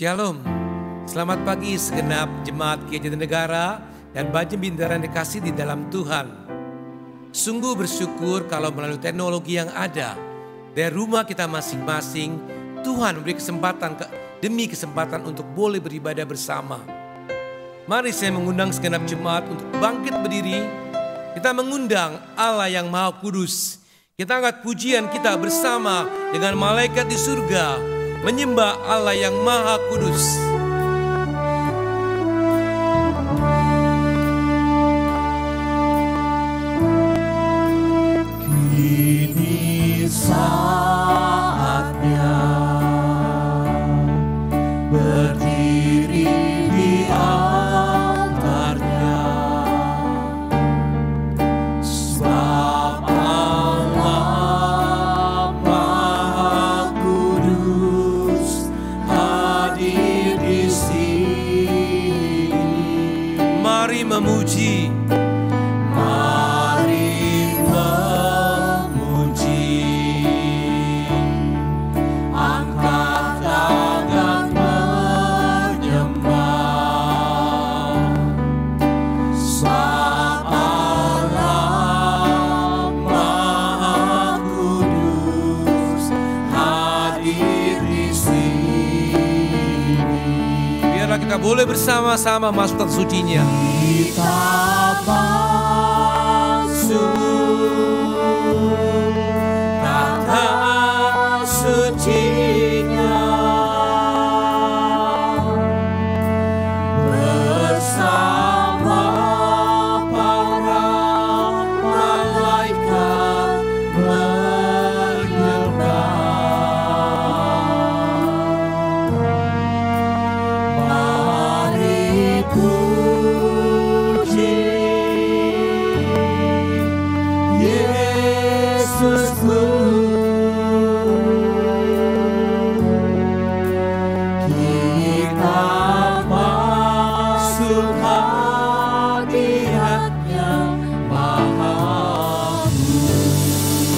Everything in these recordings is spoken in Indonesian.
Shalom, selamat pagi segenap jemaat Gereja Jatinegara dan Bajem Bintara yang dikasih di dalam Tuhan. Sungguh bersyukur kalau melalui teknologi yang ada dari rumah kita masing-masing, Tuhan memberi kesempatan demi kesempatan untuk boleh beribadah bersama. Mari saya mengundang segenap jemaat untuk bangkit berdiri. Kita mengundang Allah yang Maha Kudus. Kita angkat pujian kita bersama dengan malaikat di surga, menyembah Allah yang Maha Kudus. Kini saatnya berdiri di altarnya, sebab Allah Maha Kudus hadir di sini. Mari memuji, kita boleh bersama-sama masuk ke sucinya. Kita masuk kata sucinya bersama para malaikat menyembah. Puji Yesusku, kita masuk hadiratnya Maha Kudus.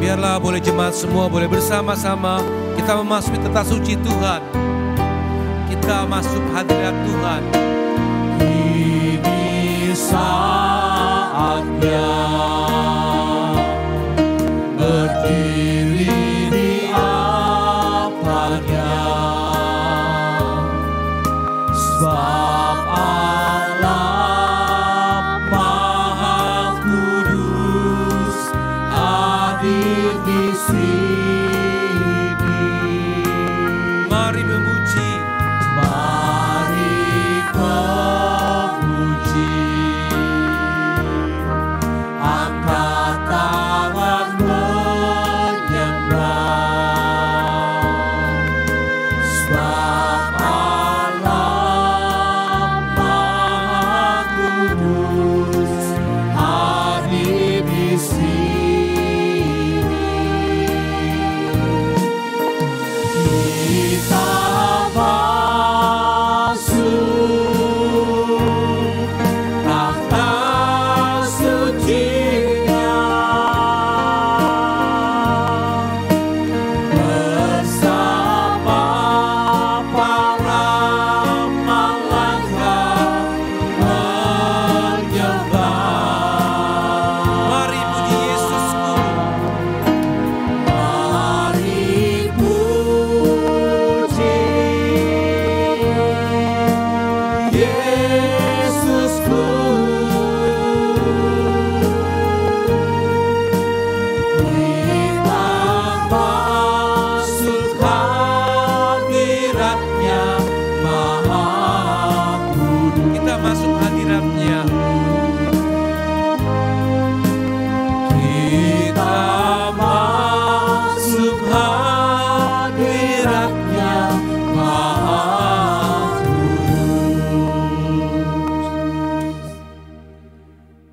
Biarlah boleh jemaat semua boleh bersama-sama kita memasuki tata suci Tuhan. Kita masuk hadirat Tuhan. Ini saatnya berdiri di altarnya, sebab Allah Maha Kudus hadir di sini. Mari memuji, angkat tangan menyembah, sebab Allah Maha Kudus hadir di sini. Kita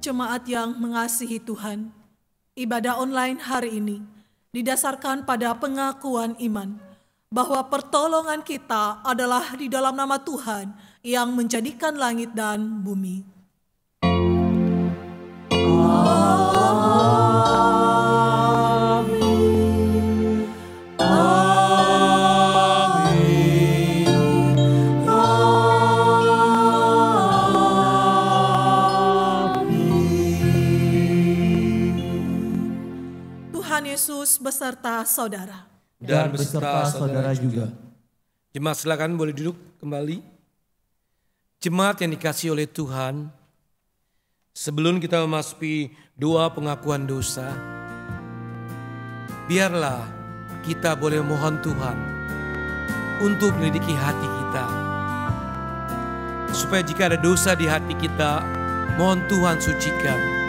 Jemaat yang mengasihi Tuhan, ibadah online hari ini didasarkan pada pengakuan iman bahwa pertolongan kita adalah di dalam nama Tuhan yang menjadikan langit dan bumi. Amin. Tuhan Yesus beserta saudara. dan beserta saudara juga. Jemaat silakan boleh duduk kembali. Jemaat yang dikasihi oleh Tuhan, sebelum kita memasuki doa pengakuan dosa, biarlah kita boleh mohon Tuhan untuk menyelidiki hati kita. Supaya jika ada dosa di hati kita, mohon Tuhan sucikan.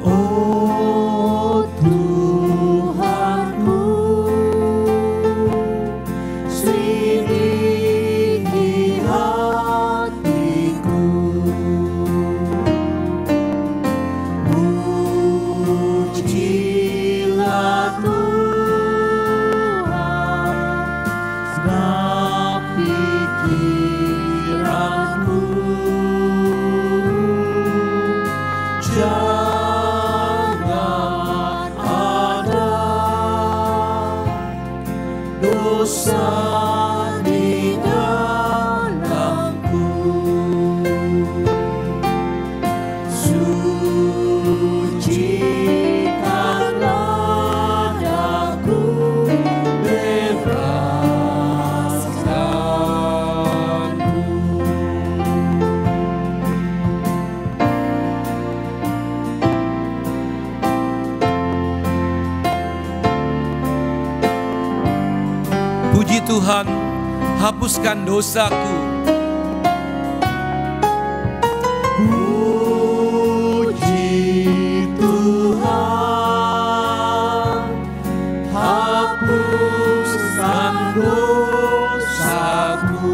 Oh Tuhanku, selidiki hatiku, pujilah Tuhan, segala pikiranku. Jangan ada dosa di dalamku, sucikanlah daku, bebaskanku. Puji Tuhan, hapuskan dosaku. Puji Tuhan, hapuskan dosaku.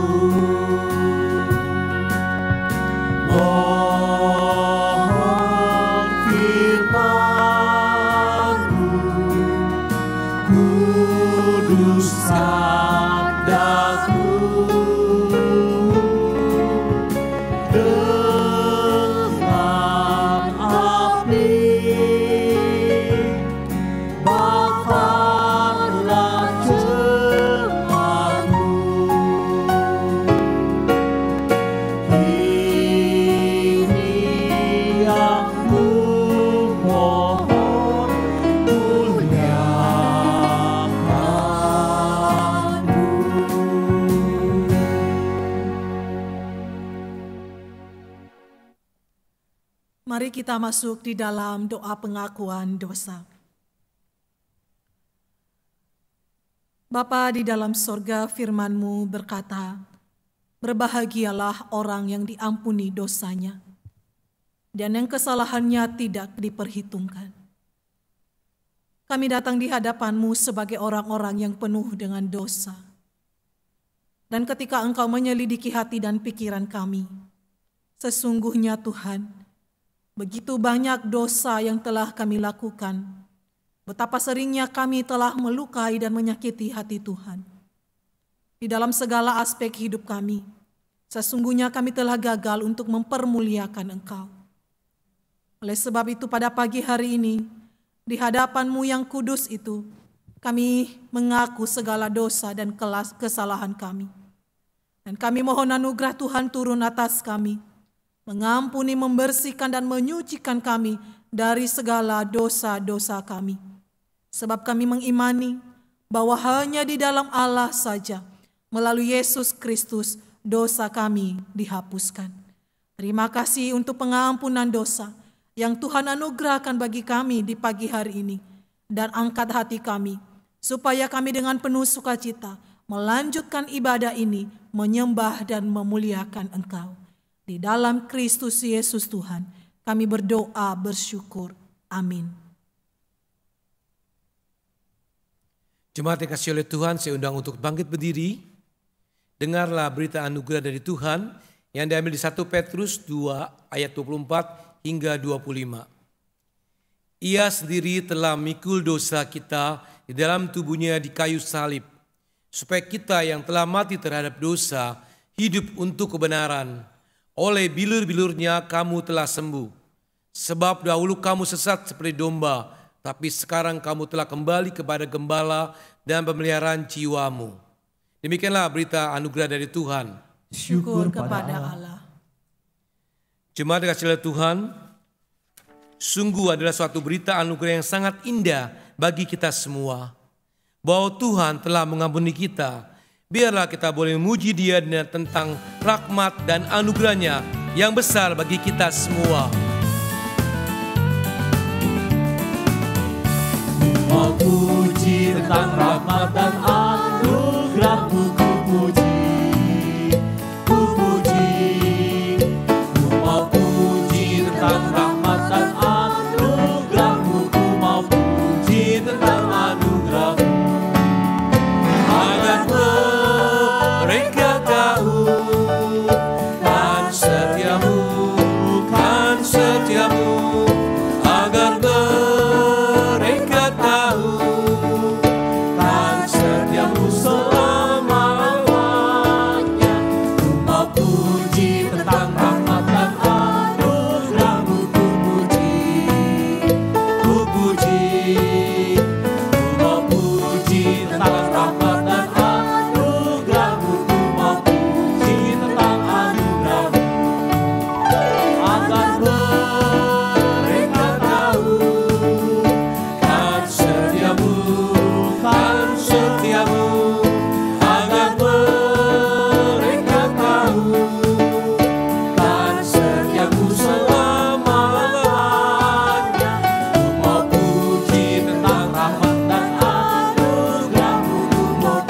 Mohon firman-Mu, kuduskan daku dengan api, bakarlah jemaatmu. Ini yang kumohon, Mari kita masuk di dalam doa pengakuan dosa. Bapa di dalam sorga, firman-Mu berkata, berbahagialah orang yang diampuni dosanya, dan yang kesalahannya tidak diperhitungkan. Kami datang di hadapan-Mu sebagai orang-orang yang penuh dengan dosa. Dan ketika Engkau menyelidiki hati dan pikiran kami, sesungguhnya Tuhan, begitu banyak dosa yang telah kami lakukan. Betapa seringnya kami telah melukai dan menyakiti hati Tuhan. Di dalam segala aspek hidup kami, sesungguhnya kami telah gagal untuk mempermuliakan Engkau. Oleh sebab itu pada pagi hari ini, di hadapan-Mu yang kudus itu, kami mengaku segala dosa dan kesalahan kami. Dan kami mohon anugerah Tuhan turun atas kami, mengampuni, membersihkan, dan menyucikan kami dari segala dosa-dosa kami. Sebab kami mengimani bahwa hanya di dalam Allah saja, melalui Yesus Kristus, dosa kami dihapuskan. Terima kasih untuk pengampunan dosa yang Tuhan anugerahkan bagi kami di pagi hari ini. Dan angkat hati kami, supaya kami dengan penuh sukacita melanjutkan ibadah ini, menyembah dan memuliakan Engkau. Di dalam Kristus Yesus Tuhan, kami berdoa bersyukur. Amin. Jemaat yang kasih oleh Tuhan, saya undang untuk bangkit berdiri. Dengarlah berita anugerah dari Tuhan yang diambil di 1 Petrus 2 ayat 24 hingga 25. Ia sendiri telah mikul dosa kita di dalam tubuhnya di kayu salib, supaya kita yang telah mati terhadap dosa hidup untuk kebenaran. Oleh bilur-bilurnya kamu telah sembuh. Sebab dahulu kamu sesat seperti domba, tapi sekarang kamu telah kembali kepada gembala dan pemeliharaan jiwamu. Demikianlah berita anugerah dari Tuhan. Syukur kepada Allah. Jemaat dikasihi oleh Tuhan, sungguh adalah suatu berita anugerah yang sangat indah bagi kita semua, bahwa Tuhan telah mengampuni kita. Biarlah kita boleh memuji Dia tentang rahmat dan anugerahnya yang besar bagi kita semua. Mau puji tentang rahmat dan anugerah-Mu, ku puji, ku puji. Ku mau puji tentang rahmat dan anugerah-Mu, ku mau puji tentang anugerah-Mu. Agar mereka tahu kan setiamu, kan setiamu. Agar mereka tahu kan setiamu selamanya. Ku mau puji tentang rahmat dan anugerah-Mu, ku puji, ku puji. Ku mau puji tentang rahmat dan anugerah-Mu, ku mau puji tentang anugerah-Mu. Agar mereka tahu Kan setiamu, kan setiamu. Agar mereka tahu kan setiamu selamanya. ku mau puji tentang rahmat dan anugerah-Mu, ku mau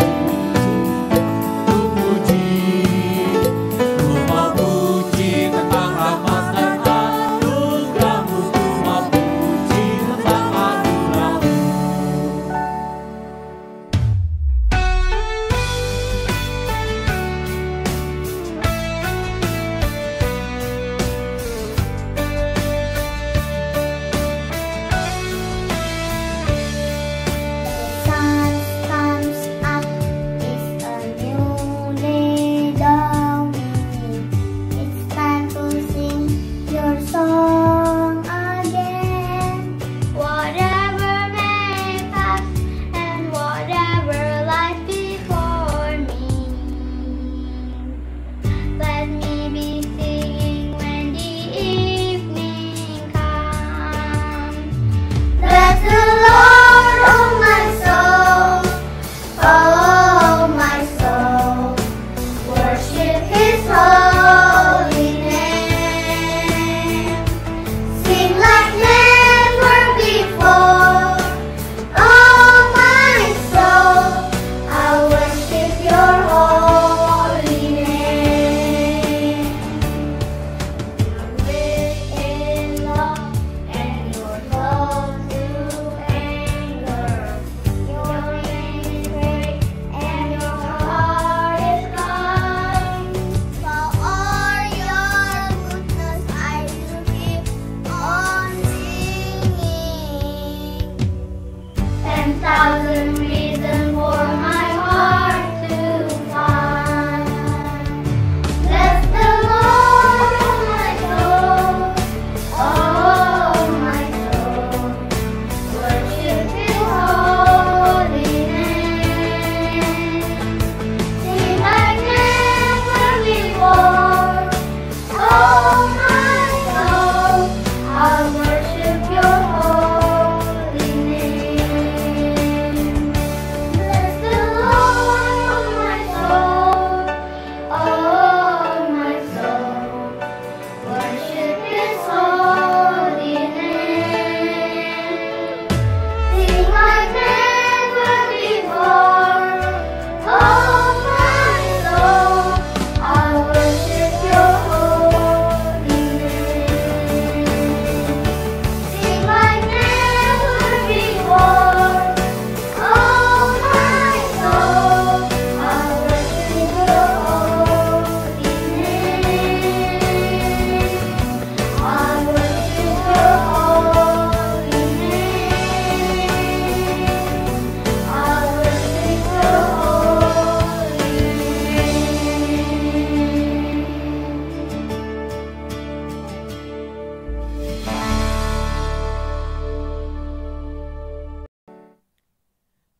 puji, ku mau puji tentang rahmat dan anugerah-Mu, ku mau puji tentang anugerah-Mu. Sun comes up, it's a new day dawning. It's time to sing your song again. Whatever may pass and whatever lies before me, let me be singing when the evening comes. Bless the Lord, oh my soul, oh my soul, worship His holy name. Sing like never before, oh my soul, I worship Your holy name. You're rich in love and You're slow to anger. Your name is great and Your heart is kind. For all Your goodness, I will keep on singing. 10,000 reasons for my heart to find. Bless the Lord, oh my soul, oh my soul, worship His holy name. Sing like never before, oh my soul, I'll worship Your holy name.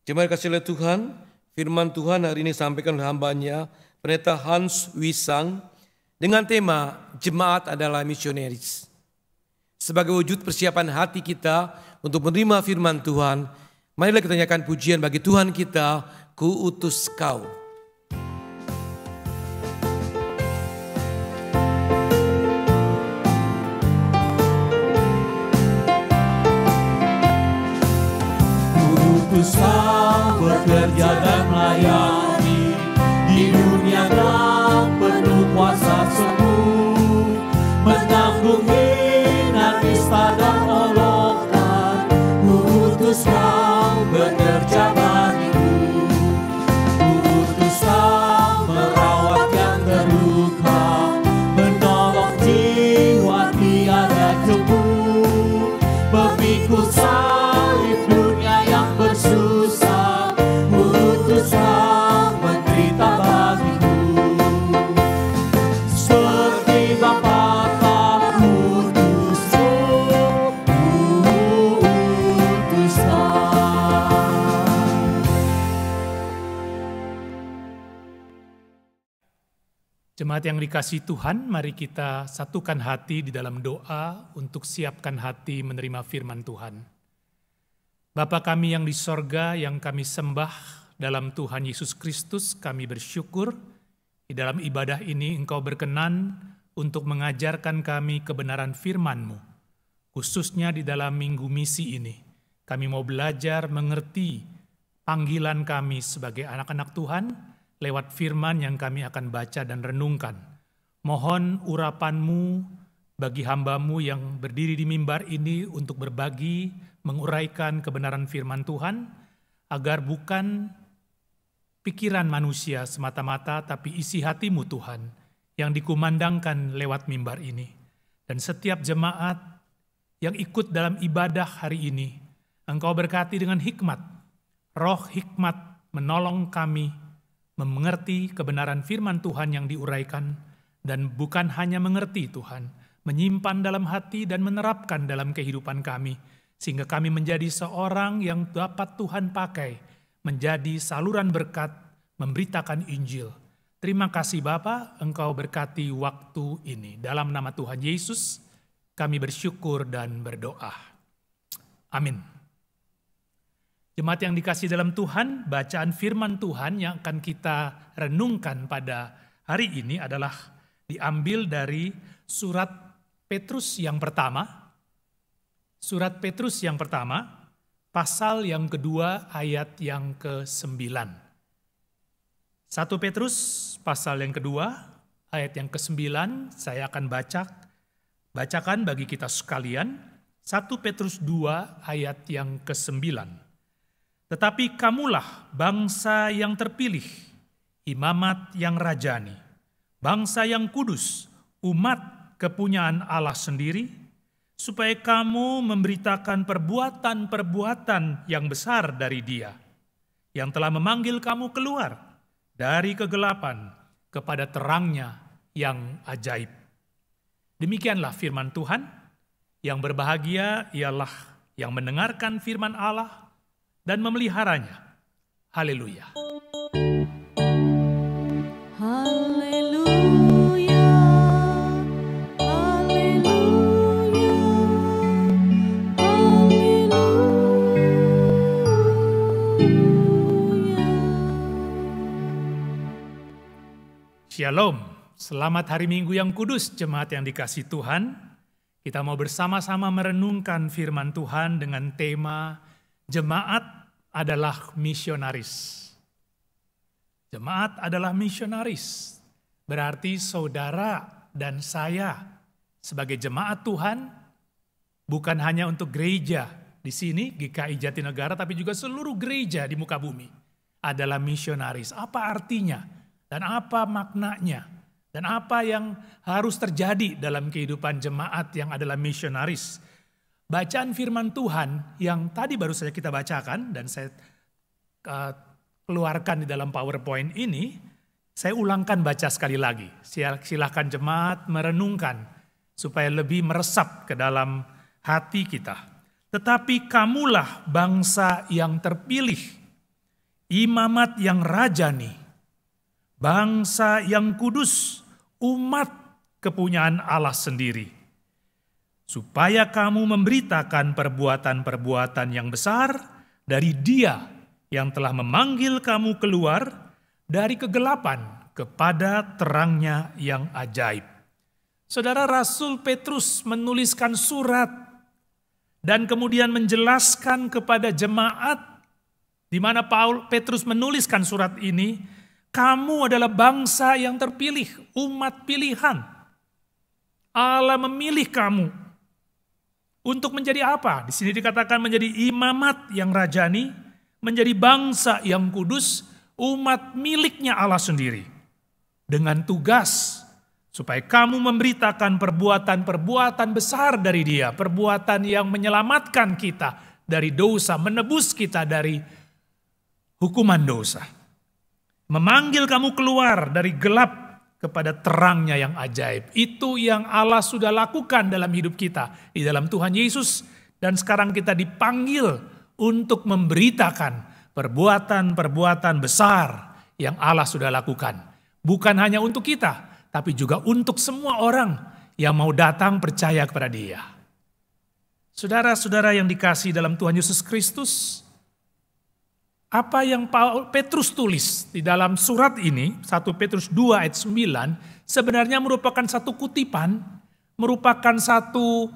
Jemaat kasih oleh Tuhan, firman Tuhan hari ini sampaikan oleh hambanya, Pendeta Hans Wisang, dengan tema Jemaat adalah Misionaris. Sebagai wujud persiapan hati kita untuk menerima firman Tuhan, marilah kita nyanyikan pujian bagi Tuhan kita, Ku utus kau. Kau bekerja dan melayani di dunia yang penuh kuasa semu, menanggung hina, nista dan olokan. Utus kau bekerja bagiku, utus kau merawat yang terluka, menolong jiwa tiada jemu, memikul salib dunia yang bersusah. Utus kau menderita bagiku, seperti Bapa tak utus kau. Jemaat yang dikasihi Tuhan, mari kita satukan hati di dalam doa untuk siapkan hati menerima firman Tuhan. Bapa kami yang di sorga, yang kami sembah dalam Tuhan Yesus Kristus, kami bersyukur di dalam ibadah ini Engkau berkenan untuk mengajarkan kami kebenaran firman-Mu. Khususnya di dalam minggu misi ini, kami mau belajar mengerti panggilan kami sebagai anak-anak Tuhan lewat firman yang kami akan baca dan renungkan. Mohon urapan-Mu bagi hamba-Mu yang berdiri di mimbar ini untuk berbagi, menguraikan kebenaran firman Tuhan, agar bukan pikiran manusia semata-mata, tapi isi hati-Mu Tuhan, yang dikumandangkan lewat mimbar ini. Dan setiap jemaat yang ikut dalam ibadah hari ini, Engkau berkati dengan hikmat, roh hikmat menolong kami mengerti kebenaran firman Tuhan yang diuraikan, dan bukan hanya mengerti Tuhan, menyimpan dalam hati dan menerapkan dalam kehidupan kami, sehingga kami menjadi seorang yang dapat Tuhan pakai, menjadi saluran berkat, memberitakan Injil. Terima kasih Bapa, Engkau berkati waktu ini. Dalam nama Tuhan Yesus, kami bersyukur dan berdoa. Amin. Jemaat yang dikasihi dalam Tuhan, bacaan firman Tuhan yang akan kita renungkan pada hari ini adalah diambil dari surat Petrus yang pertama. Surat Petrus yang pertama, pasal yang kedua, ayat yang ke-9. 1 Petrus pasal yang kedua, ayat yang ke-9, saya akan bacakan bagi kita sekalian. 1 Petrus 2 ayat yang ke-9. Tetapi kamulah bangsa yang terpilih, imamat yang rajani, bangsa yang kudus, umat kepunyaan Allah sendiri, supaya kamu memberitakan perbuatan-perbuatan yang besar dari Dia, yang telah memanggil kamu keluar dari kegelapan kepada terangnya yang ajaib. Demikianlah firman Tuhan. Yang berbahagia ialah yang mendengarkan firman Allah dan memeliharanya. Haleluya. Shalom, selamat hari Minggu yang kudus, jemaat yang dikasihi Tuhan. Kita mau bersama-sama merenungkan firman Tuhan dengan tema Jemaat adalah Misionaris. Jemaat adalah misionaris, berarti saudara dan saya sebagai jemaat Tuhan bukan hanya untuk gereja di sini, GKI Jatinegara, tapi juga seluruh gereja di muka bumi adalah misionaris. Apa artinya? Dan apa maknanya? Dan apa yang harus terjadi dalam kehidupan jemaat yang adalah misionaris? Bacaan firman Tuhan yang tadi baru saja kita bacakan dan saya keluarkan di dalam PowerPoint ini, saya ulangkan baca sekali lagi. Silakan jemaat merenungkan supaya lebih meresap ke dalam hati kita. Tetapi kamulah bangsa yang terpilih, imamat yang rajani, bangsa yang kudus, umat kepunyaan Allah sendiri, supaya kamu memberitakan perbuatan-perbuatan yang besar dari Dia yang telah memanggil kamu keluar dari kegelapan kepada terangnya yang ajaib. Saudara, Rasul Petrus menuliskan surat dan kemudian menjelaskan kepada jemaat di mana Petrus menuliskan surat ini, kamu adalah bangsa yang terpilih, umat pilihan. Allah memilih kamu untuk menjadi apa? Di sini dikatakan menjadi imamat yang rajani, menjadi bangsa yang kudus, umat miliknya Allah sendiri. Dengan tugas supaya kamu memberitakan perbuatan-perbuatan besar dari Dia, perbuatan yang menyelamatkan kita dari dosa, menebus kita dari hukuman dosa. Memanggil kamu keluar dari gelap kepada terangnya yang ajaib. Itu yang Allah sudah lakukan dalam hidup kita di dalam Tuhan Yesus. Dan sekarang kita dipanggil untuk memberitakan perbuatan-perbuatan besar yang Allah sudah lakukan. Bukan hanya untuk kita, tapi juga untuk semua orang yang mau datang percaya kepada Dia. Saudara-saudara yang dikasihi dalam Tuhan Yesus Kristus, apa yang Petrus tulis di dalam surat ini, 1 Petrus 2 ayat 9, sebenarnya merupakan satu kutipan, merupakan satu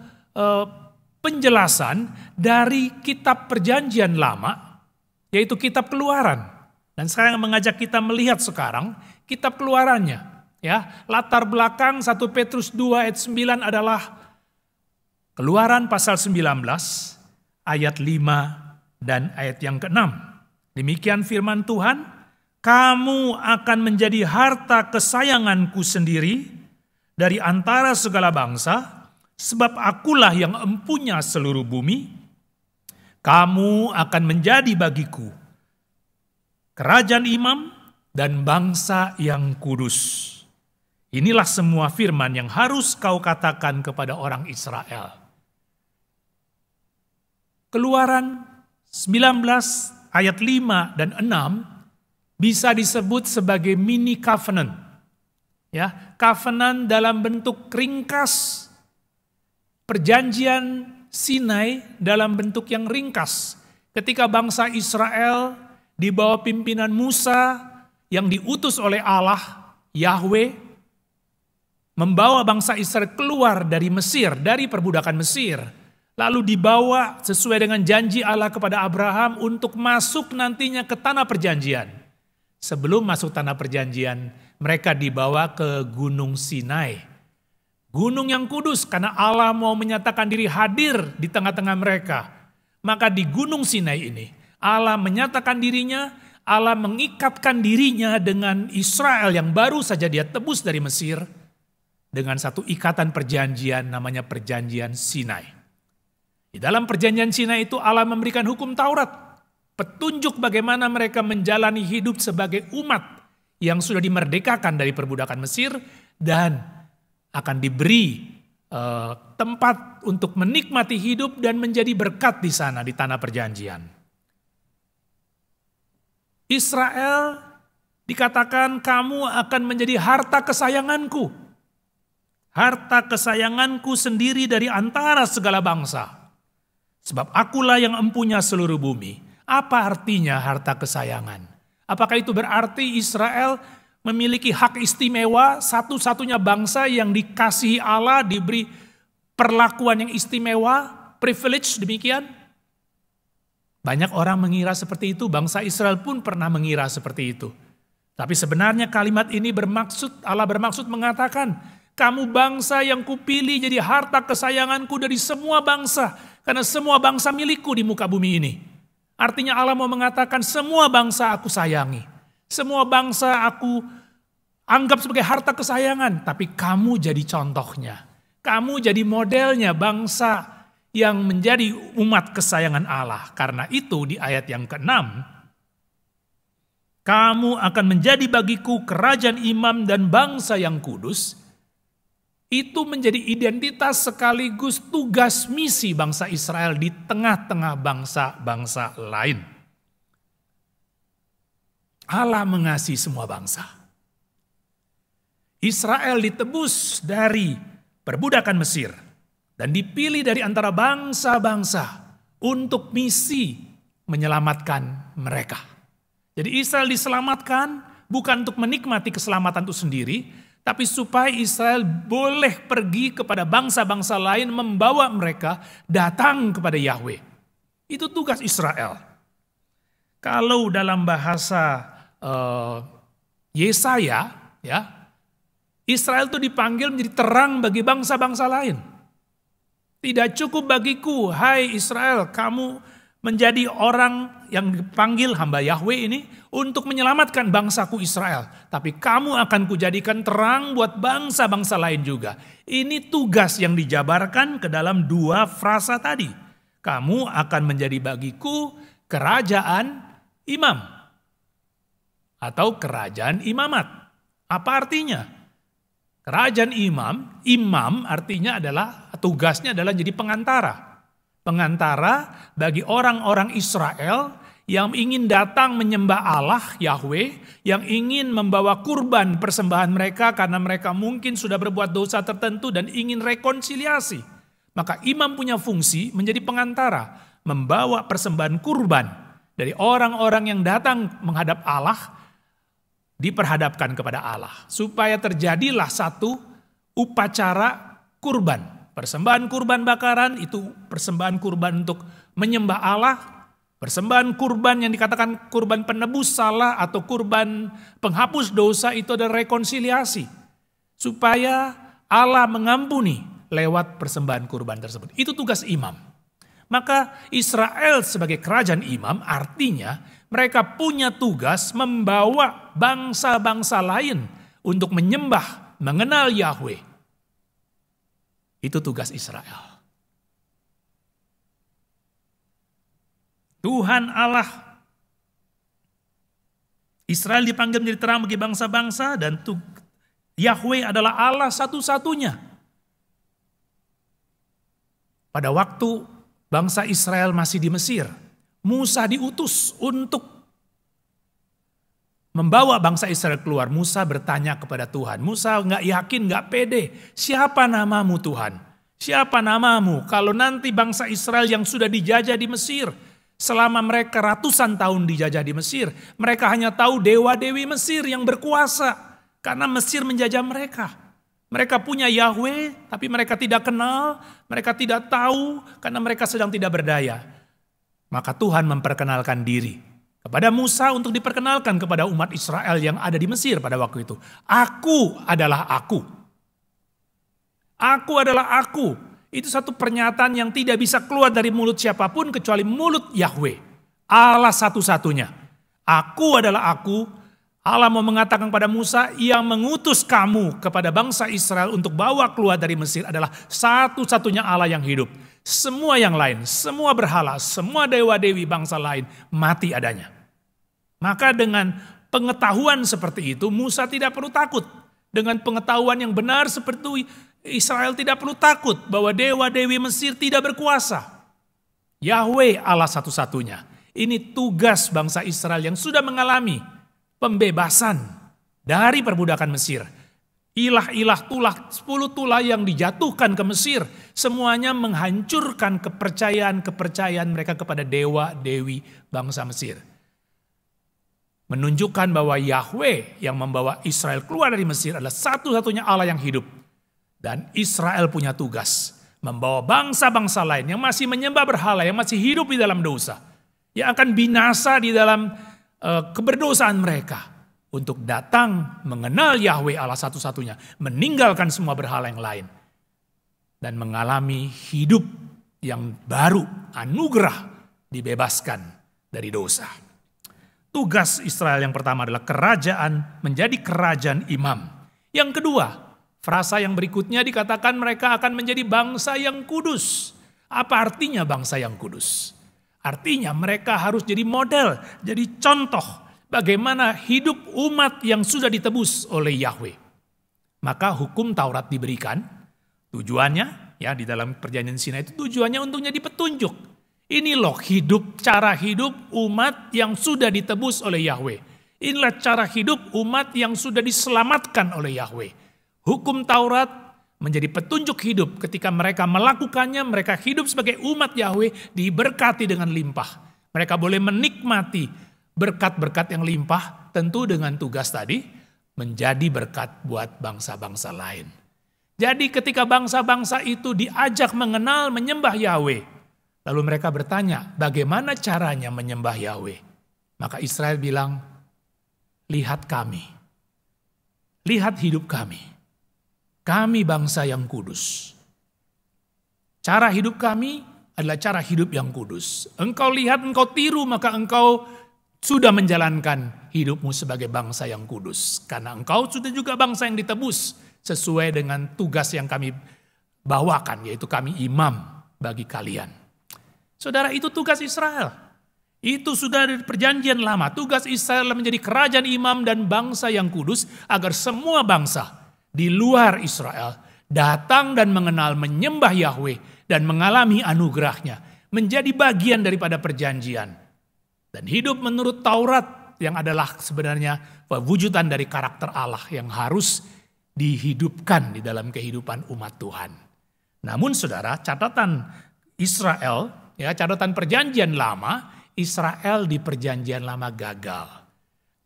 penjelasan dari kitab Perjanjian Lama, yaitu kitab Keluaran. Dan saya mengajak kita melihat sekarang kitab Keluarannya. Ya, latar belakang 1 Petrus 2 ayat 9 adalah Keluaran pasal 19 ayat 5 dan ayat yang ke-6. Demikian firman Tuhan, kamu akan menjadi harta kesayanganku sendiri dari antara segala bangsa, sebab akulah yang empunya seluruh bumi. Kamu akan menjadi bagiku kerajaan imam dan bangsa yang kudus. Inilah semua firman yang harus kau katakan kepada orang Israel. Keluaran 19 ayat 5 dan 6 bisa disebut sebagai mini covenant. Ya, covenant dalam bentuk ringkas, perjanjian Sinai dalam bentuk yang ringkas. Ketika bangsa Israel di bawah pimpinan Musa yang diutus oleh Allah, Yahweh, membawa bangsa Israel keluar dari Mesir, dari perbudakan Mesir. Lalu dibawa sesuai dengan janji Allah kepada Abraham untuk masuk nantinya ke tanah perjanjian. Sebelum masuk tanah perjanjian, mereka dibawa ke Gunung Sinai. Gunung yang kudus karena Allah mau menyatakan diri hadir di tengah-tengah mereka. Maka di Gunung Sinai ini, Allah menyatakan dirinya, Allah mengikatkan dirinya dengan Israel yang baru saja dia tebus dari Mesir. Dengan satu ikatan perjanjian namanya Perjanjian Sinai. Di dalam perjanjian Sinai itu Allah memberikan hukum Taurat, petunjuk bagaimana mereka menjalani hidup sebagai umat yang sudah dimerdekakan dari perbudakan Mesir dan akan diberi tempat untuk menikmati hidup dan menjadi berkat di sana di tanah perjanjian. Israel dikatakan kamu akan menjadi harta kesayanganku. Harta kesayanganku sendiri dari antara segala bangsa. Sebab akulah yang empunya seluruh bumi. Apa artinya harta kesayangan? Apakah itu berarti Israel memiliki hak istimewa, satu-satunya bangsa yang dikasihi Allah, diberi perlakuan yang istimewa, privilege demikian? Banyak orang mengira seperti itu, bangsa Israel pun pernah mengira seperti itu. Tapi sebenarnya kalimat ini Allah bermaksud mengatakan, kamu bangsa yang kupilih jadi harta kesayanganku dari semua bangsa. Karena semua bangsa milikku di muka bumi ini. Artinya Allah mau mengatakan semua bangsa aku sayangi. Semua bangsa aku anggap sebagai harta kesayangan. Tapi kamu jadi contohnya. Kamu jadi modelnya bangsa yang menjadi umat kesayangan Allah. Karena itu di ayat yang ke-6. Kamu akan menjadi bagiku kerajaan imam dan bangsa yang kudus. Itu menjadi identitas sekaligus tugas misi bangsa Israel di tengah-tengah bangsa-bangsa lain. Allah mengasihi semua bangsa. Israel ditebus dari perbudakan Mesir dan dipilih dari antara bangsa-bangsa untuk misi menyelamatkan mereka. Jadi Israel diselamatkan bukan untuk menikmati keselamatan itu sendiri, tapi supaya Israel boleh pergi kepada bangsa-bangsa lain membawa mereka datang kepada Yahweh. Itu tugas Israel. Kalau dalam bahasa Yesaya, ya, Israel itu dipanggil menjadi terang bagi bangsa-bangsa lain. Tidak cukup bagiku, hai Israel, kamu menjadi orang yang dipanggil hamba Yahweh ini untuk menyelamatkan bangsaku Israel. Tapi kamu akan kujadikan terang buat bangsa-bangsa lain juga. Ini tugas yang dijabarkan ke dalam dua frasa tadi. Kamu akan menjadi bagiku kerajaan imam. Atau kerajaan imamat. Apa artinya? Kerajaan imam artinya adalah, tugasnya adalah jadi pengantara. Pengantara bagi orang-orang Israel yang ingin datang menyembah Allah, Yahweh, yang ingin membawa kurban persembahan mereka karena mereka mungkin sudah berbuat dosa tertentu dan ingin rekonsiliasi. Maka imam punya fungsi menjadi pengantara, membawa persembahan kurban dari orang-orang yang datang menghadap Allah, diperhadapkan kepada Allah. Supaya terjadilah satu upacara kurban. Persembahan kurban bakaran itu persembahan kurban untuk menyembah Allah. Persembahan kurban yang dikatakan kurban penebus salah atau kurban penghapus dosa itu adalah rekonsiliasi. Supaya Allah mengampuni lewat persembahan kurban tersebut. Itu tugas imam. Maka Israel sebagai kerajaan imam artinya mereka punya tugas membawa bangsa-bangsa lain untuk menyembah, mengenal Yahweh. Itu tugas Israel. Tuhan Allah, Israel dipanggil menjadi terang bagi bangsa-bangsa dan Yahweh adalah Allah satu-satunya. Pada waktu bangsa Israel masih di Mesir, Musa diutus untuk membawa bangsa Israel keluar. Musa bertanya kepada Tuhan. Musa gak yakin, gak pede. Siapa namamu Tuhan? Siapa namamu? Kalau nanti bangsa Israel yang sudah dijajah di Mesir, selama mereka ratusan tahun dijajah di Mesir, mereka hanya tahu dewa-dewi Mesir yang berkuasa. Karena Mesir menjajah mereka. Mereka punya Yahweh, tapi mereka tidak kenal, mereka tidak tahu, karena mereka sedang tidak berdaya. Maka Tuhan memperkenalkan diri kepada Musa untuk diperkenalkan kepada umat Israel yang ada di Mesir pada waktu itu. Aku adalah aku. Aku adalah aku. Itu satu pernyataan yang tidak bisa keluar dari mulut siapapun kecuali mulut Yahweh. Allah satu-satunya. Aku adalah aku. Allah mau mengatakan kepada Musa, yang mengutus kamu kepada bangsa Israel untuk bawa keluar dari Mesir adalah satu-satunya Allah yang hidup. Semua yang lain, semua berhala, semua dewa-dewi bangsa lain mati adanya. Maka dengan pengetahuan seperti itu, Musa tidak perlu takut. Dengan pengetahuan yang benar seperti itu, Israel tidak perlu takut bahwa dewa-dewi Mesir tidak berkuasa. Yahweh Allah satu-satunya. Ini tugas bangsa Israel yang sudah mengalami pembebasan dari perbudakan Mesir. Ilah-ilah tulah, 10 tulah yang dijatuhkan ke Mesir, semuanya menghancurkan kepercayaan mereka kepada dewa-dewi bangsa Mesir. Menunjukkan bahwa Yahweh yang membawa Israel keluar dari Mesir adalah satu-satunya Allah yang hidup. Dan Israel punya tugas membawa bangsa-bangsa lain yang masih menyembah berhala, yang masih hidup di dalam dosa, yang akan binasa di dalam keberdosaan mereka, untuk datang mengenal Yahweh Allah satu-satunya, meninggalkan semua berhala yang lain, dan mengalami hidup yang baru, anugerah, dibebaskan dari dosa. Tugas Israel yang pertama adalah kerajaan, menjadi kerajaan imam. Yang kedua, frasa yang berikutnya dikatakan mereka akan menjadi bangsa yang kudus. Apa artinya bangsa yang kudus? Artinya mereka harus jadi model, jadi contoh bagaimana hidup umat yang sudah ditebus oleh Yahweh. Maka hukum Taurat diberikan, tujuannya ya di dalam perjanjian Sinai itu tujuannya untuk jadi petunjuk. Ini loh cara hidup umat yang sudah ditebus oleh Yahweh. Inilah cara hidup umat yang sudah diselamatkan oleh Yahweh. Hukum Taurat menjadi petunjuk hidup. Ketika mereka melakukannya, mereka hidup sebagai umat Yahweh diberkati dengan limpah. Mereka boleh menikmati berkat-berkat yang limpah, tentu dengan tugas tadi, menjadi berkat buat bangsa-bangsa lain. Jadi ketika bangsa-bangsa itu diajak mengenal, menyembah Yahweh, lalu mereka bertanya, bagaimana caranya menyembah Yahweh? Maka Israel bilang, lihat kami, lihat hidup kami. Kami bangsa yang kudus. Cara hidup kami adalah cara hidup yang kudus. Engkau lihat, engkau tiru, maka engkau sudah menjalankan hidupmu sebagai bangsa yang kudus. Karena engkau sudah juga bangsa yang ditebus sesuai dengan tugas yang kami bawakan, yaitu kami imam bagi kalian. Saudara, itu tugas Israel. Itu sudah dari perjanjian lama. Tugas Israel menjadi kerajaan imam dan bangsa yang kudus agar semua bangsa di luar Israel datang dan mengenal, menyembah Yahweh dan mengalami anugerahnya, menjadi bagian daripada perjanjian. Dan hidup menurut Taurat yang adalah sebenarnya pewujudan dari karakter Allah yang harus dihidupkan di dalam kehidupan umat Tuhan. Namun saudara, catatan Israel, ya catatan perjanjian lama, Israel di perjanjian lama gagal.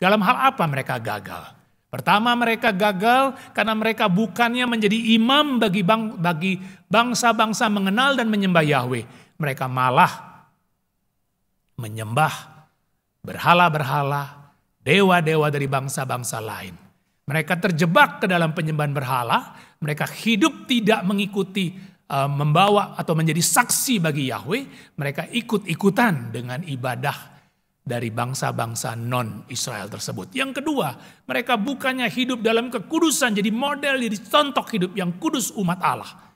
Dalam hal apa mereka gagal? Pertama, mereka gagal karena mereka bukannya menjadi imam bagi bangsa-bangsa mengenal dan menyembah Yahweh. Mereka malah menyembah berhala-berhala, dewa-dewa dari bangsa-bangsa lain. Mereka terjebak ke dalam penyembahan berhala, mereka hidup tidak mengikuti, membawa atau menjadi saksi bagi Yahweh, mereka ikut-ikutan dengan ibadah dari bangsa-bangsa non-Israel tersebut. Yang kedua, mereka bukannya hidup dalam kekudusan, jadi model, jadi contoh hidup yang kudus umat Allah.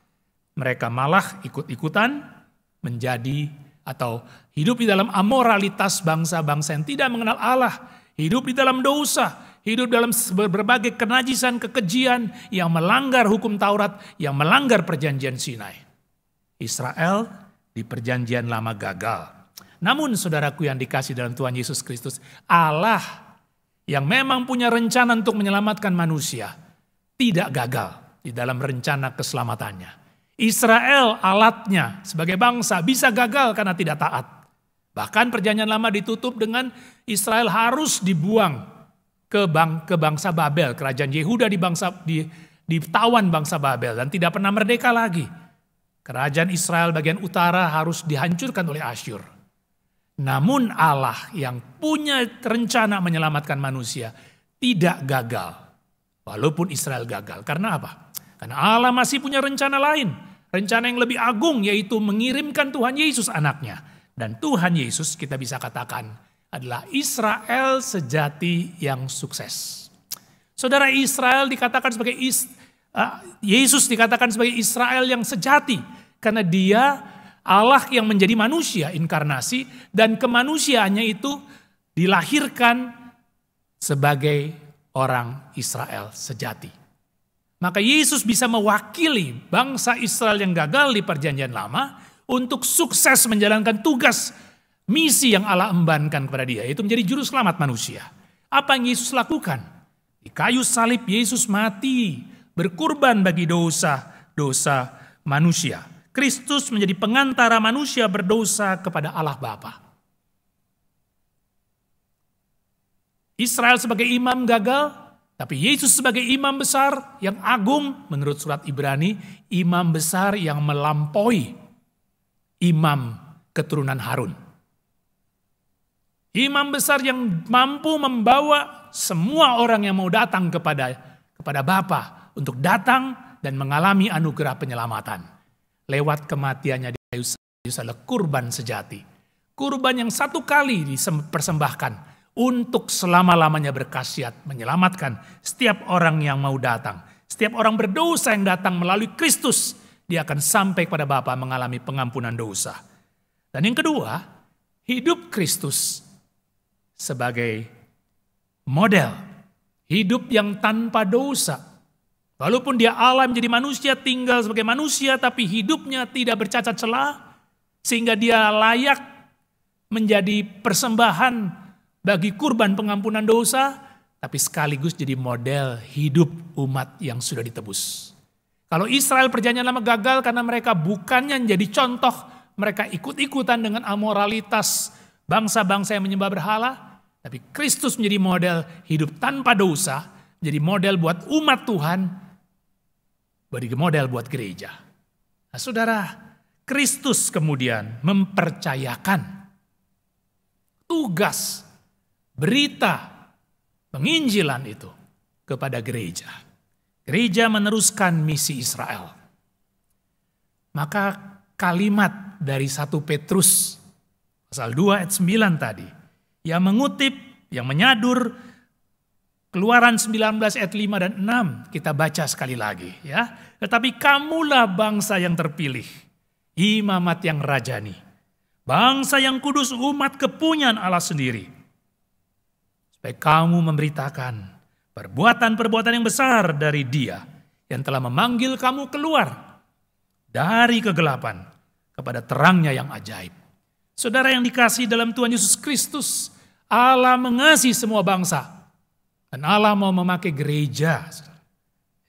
Mereka malah ikut-ikutan menjadi atau hidup di dalam amoralitas bangsa-bangsa yang tidak mengenal Allah, hidup di dalam dosa, hidup dalam berbagai kenajisan, kekejian yang melanggar hukum Taurat, yang melanggar perjanjian Sinai. Israel di perjanjian lama gagal. Namun saudaraku yang dikasih dalam Tuhan Yesus Kristus, Allah yang memang punya rencana untuk menyelamatkan manusia, tidak gagal di dalam rencana keselamatannya. Israel alatnya sebagai bangsa bisa gagal karena tidak taat. Bahkan perjanjian lama ditutup dengan Israel harus dibuang ke bangsa Babel. Kerajaan Yehuda ditawan bangsa Babel dan tidak pernah merdeka lagi. Kerajaan Israel bagian utara harus dihancurkan oleh Asyur. Namun Allah yang punya rencana menyelamatkan manusia tidak gagal. Walaupun Israel gagal. Karena apa? Karena Allah masih punya rencana lain. Rencana yang lebih agung, yaitu mengirimkan Tuhan Yesus anaknya. Dan Tuhan Yesus kita bisa katakan adalah Israel sejati yang sukses. Saudara, Israel dikatakan sebagai Yesus dikatakan sebagai Israel yang sejati. Karena dia Allah yang menjadi manusia, inkarnasi, dan kemanusiaannya itu dilahirkan sebagai orang Israel sejati. Maka Yesus bisa mewakili bangsa Israel yang gagal di perjanjian lama untuk sukses menjalankan tugas misi yang Allah embankan kepada dia, yaitu menjadi juru selamat manusia. Apa yang Yesus lakukan? Di kayu salib Yesus mati, berkurban bagi dosa manusia. Kristus menjadi pengantara manusia berdosa kepada Allah Bapa. Israel sebagai imam gagal, tapi Yesus sebagai imam besar yang agung, menurut surat Ibrani, imam besar yang melampaui imam keturunan Harun. Imam besar yang mampu membawa semua orang yang mau datang kepada Bapa untuk datang dan mengalami anugerah penyelamatan. Lewat kematiannya di kayu salib adalah kurban sejati. Kurban yang satu kali dipersembahkan untuk selama-lamanya berkhasiat menyelamatkan setiap orang yang mau datang. Setiap orang berdosa yang datang melalui Kristus, dia akan sampai kepada Bapa mengalami pengampunan dosa. Dan yang kedua, hidup Kristus sebagai model hidup yang tanpa dosa. Walaupun dia Allah menjadi manusia, tinggal sebagai manusia, tapi hidupnya tidak bercacat celah, sehingga dia layak menjadi persembahan bagi kurban pengampunan dosa, tapi sekaligus jadi model hidup umat yang sudah ditebus. Kalau Israel perjanjian lama gagal karena mereka bukannya menjadi contoh, mereka ikut-ikutan dengan amoralitas bangsa-bangsa yang menyembah berhala, tapi Kristus menjadi model hidup tanpa dosa, jadi model buat umat Tuhan, bagi model buat gereja. Nah, saudara, Kristus kemudian mempercayakan tugas, berita, penginjilan itu kepada gereja. Gereja meneruskan misi Israel. Maka kalimat dari 1 Petrus pasal 2 ayat 9 tadi, yang mengutip, yang menyadur Keluaran 19 ayat 5 dan 6 kita baca sekali lagi ya. Tetapi kamulah bangsa yang terpilih, imamat yang rajani, bangsa yang kudus, umat kepunyaan Allah sendiri. Supaya kamu memberitakan perbuatan-perbuatan yang besar dari Dia yang telah memanggil kamu keluar dari kegelapan kepada terangnya yang ajaib. Saudara yang dikasihi dalam Tuhan Yesus Kristus, Allah mengasihi semua bangsa. Dan Allah mau memakai gereja,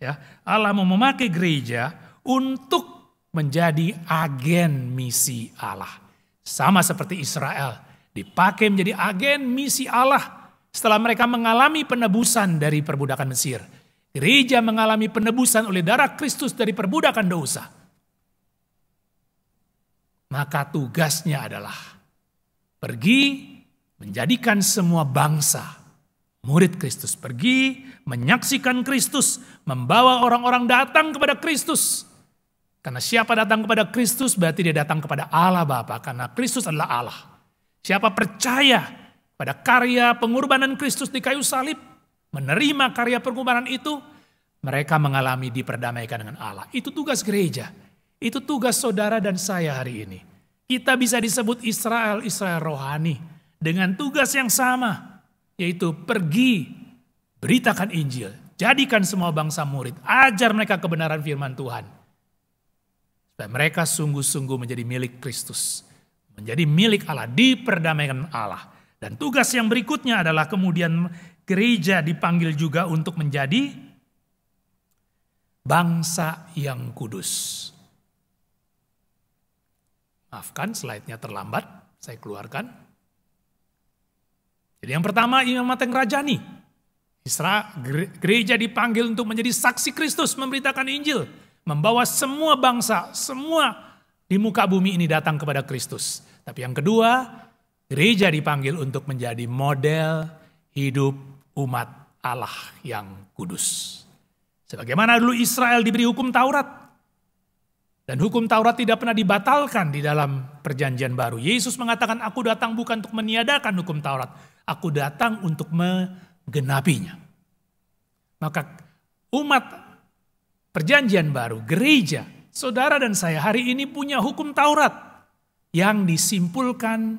ya, Allah mau memakai gereja untuk menjadi agen misi Allah. Sama seperti Israel, dipakai menjadi agen misi Allah setelah mereka mengalami penebusan dari perbudakan Mesir. Gereja mengalami penebusan oleh darah Kristus dari perbudakan dosa. Maka tugasnya adalah pergi menjadikan semua bangsa murid Kristus, pergi menyaksikan Kristus, membawa orang-orang datang kepada Kristus. Karena siapa datang kepada Kristus berarti dia datang kepada Allah Bapa, karena Kristus adalah Allah. Siapa percaya pada karya pengorbanan Kristus di kayu salib, menerima karya pengorbanan itu, mereka mengalami diperdamaikan dengan Allah. Itu tugas gereja. Itu tugas saudara dan saya hari ini. Kita bisa disebut Israel rohani dengan tugas yang sama, yaitu pergi, beritakan Injil, jadikan semua bangsa murid, ajar mereka kebenaran firman Tuhan. Supaya mereka sungguh-sungguh menjadi milik Kristus, menjadi milik Allah, diperdamaikan Allah. Dan tugas yang berikutnya adalah kemudian gereja dipanggil juga untuk menjadi bangsa yang kudus. Maafkan, slide-nya terlambat, saya keluarkan. Jadi yang pertama, imamat yang rajani. Gereja dipanggil untuk menjadi saksi Kristus, memberitakan Injil, membawa semua bangsa, semua di muka bumi ini datang kepada Kristus. Tapi yang kedua, gereja dipanggil untuk menjadi model hidup umat Allah yang kudus. Sebagaimana dulu Israel diberi hukum Taurat, dan hukum Taurat tidak pernah dibatalkan di dalam perjanjian baru. Yesus mengatakan, aku datang bukan untuk meniadakan hukum Taurat, aku datang untuk menggenapinya. Maka umat perjanjian baru, gereja, saudara dan saya hari ini punya hukum Taurat yang disimpulkan,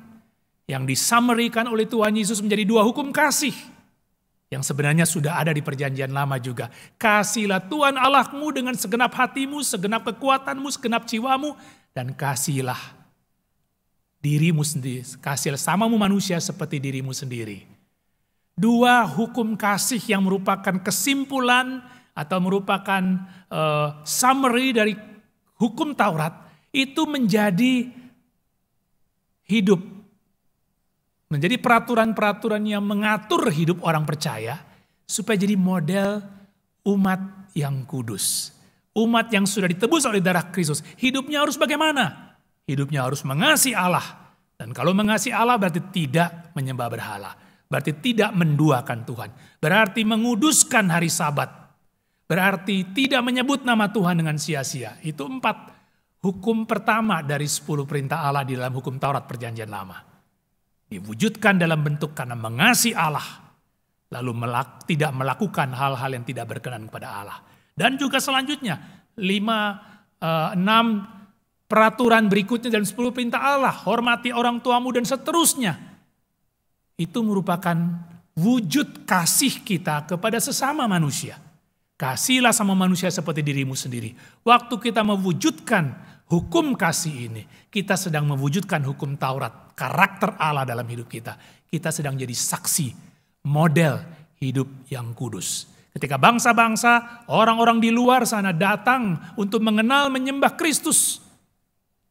yang disamerikan oleh Tuhan Yesus menjadi 2 hukum kasih. Yang sebenarnya sudah ada di perjanjian lama juga. Kasihilah Tuhan Allahmu dengan segenap hatimu, segenap kekuatanmu, segenap jiwamu. Dan kasihilah dirimu sendiri. Kasihilah samamu manusia seperti dirimu sendiri. 2 hukum kasih yang merupakan kesimpulan atau merupakan summary dari hukum Taurat. Itu menjadi hidup. Menjadi peraturan-peraturan yang mengatur hidup orang percaya supaya jadi model umat yang kudus. Umat yang sudah ditebus oleh darah Kristus. Hidupnya harus bagaimana? Hidupnya harus mengasihi Allah. Dan kalau mengasihi Allah berarti tidak menyembah berhala. Berarti tidak menduakan Tuhan. Berarti menguduskan hari Sabat. Berarti tidak menyebut nama Tuhan dengan sia-sia. Itu 4 hukum pertama dari 10 perintah Allah di dalam hukum Taurat perjanjian lama. Diwujudkan dalam bentuk karena mengasihi Allah, lalu tidak melakukan hal-hal yang tidak berkenan kepada Allah. Dan juga selanjutnya 6 peraturan berikutnya dalam 10 perintah Allah, hormati orang tuamu dan seterusnya. Itu merupakan wujud kasih kita kepada sesama manusia. Kasihilah sama manusia seperti dirimu sendiri. Waktu kita mewujudkan hukum kasih ini, kita sedang mewujudkan hukum Taurat, karakter Allah dalam hidup kita. kita sedang jadi saksi model hidup yang kudus. Ketika bangsa-bangsa, orang-orang di luar sana datang untuk mengenal, menyembah Kristus.